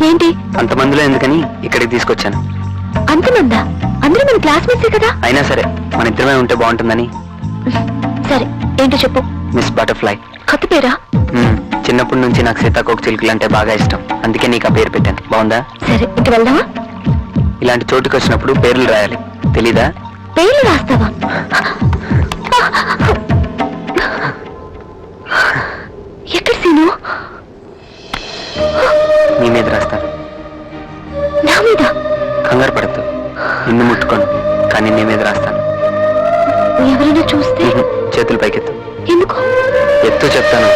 ఏంటి? అంతమందిలో ఎందుకని ఇక్కడికి తీసుకొచ్చాను. అంతమందా? అందరూ మన క్లాస్మేట్సే కదా. అయినా సరే మన ఇద్దరమే ఉంటే బాగుంటుందని. సరే, ఏంటో చెప్పు. Miss butterfly. కొత్త పేరా? చిన్నప్పటి నుంచి నాకు సీతాకోక చిలుకలు అంటే బాగా ఇష్టం, అందుకే నీకు ఆ పేరు పెట్టాను. బాగుందా? సరే, ఇంక వెళ్దామా? ఇలాంటి చోటుకి వచ్చినప్పుడు పేర్లు రాయాలి, తెలీదా? పేర్లు రాస్తావా? ఎక్కడ సీను? నీ మీద రాస్తాను. నా మీద? కంగారు పడద్దు, నిన్ను ముట్టుకోను, కానీ నీ మీద రాస్తాను. ఎవరైనా చూస్తే? చేతులు పైకెత్తు. ఎందుకు? ఎత్తు చెప్తాను.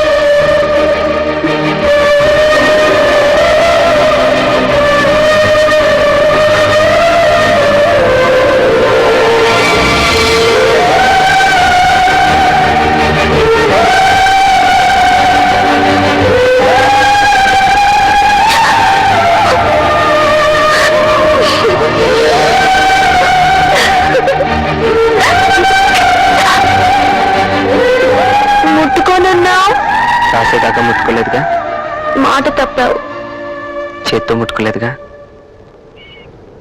ముట్టుకోనన్నావు, రాసేదాకా ముట్టుకోలేదుగా. మాట తప్పావు. చేత్తో ముట్టుకోలేదుగా.